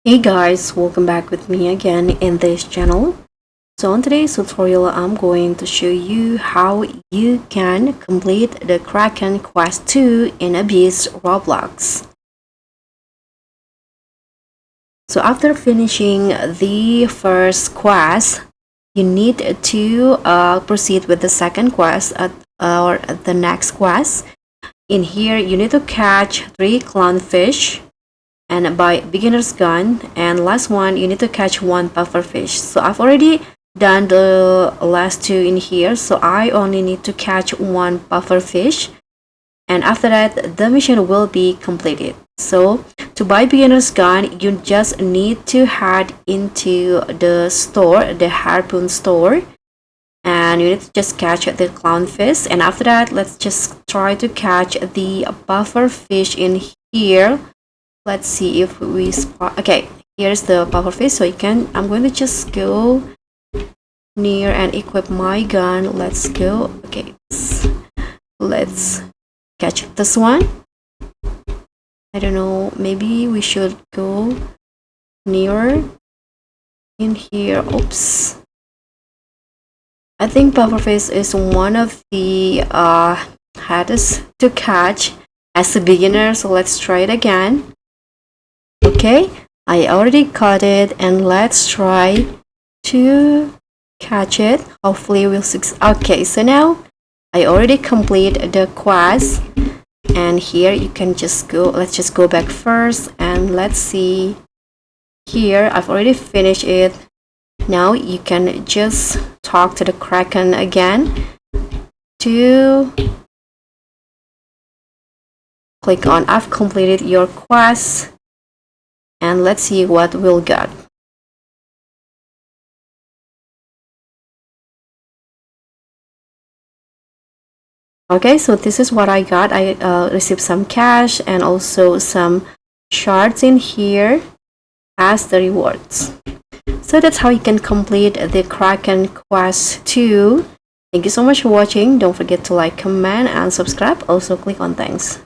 Hey guys, welcome back with me again in this channel. So on today's tutorial, I'm going to show you how you can complete the Kraken Quest 2 in Abyss Roblox. So after finishing the first quest, you need to proceed with the second quest or the next quest. In here, you need to catch 3 clownfish and by beginner's gun, and last one you need to catch 1 pufferfish. So I've already done the last 2 in here, so I only need to catch 1 pufferfish, and after that the mission will be completed. So to buy beginner's gun, you just need to head into the store, the Harpoon Store, and you need to just catch the clownfish, and after that let's just try to catch the pufferfish in here. Let's see if we spot. Okay, here's the pufferfish. So I'm going to just go near and equip my gun. Let's go. Okay, let's catch this one. I don't know, maybe we should go nearer in here. Oops, I think pufferfish is one of the hardest to catch as a beginner, so let's try it again. Okay, I already caught it, and let's try to catch it. Hopefully we'll succeed. Okay, so now I already completed the quest, and here you can just go. Let's just go back first, and let's see. Here I've already finished it. Now you can just talk to the Kraken again to click on I've completed your quest, and let's see what we'll get. Okay, so this is what I got. I received some cash and also some shards in here as the rewards. So that's how you can complete the Kraken Quest 2. Thank you so much for watching. Don't forget to like, comment, and subscribe. Also click on thanks.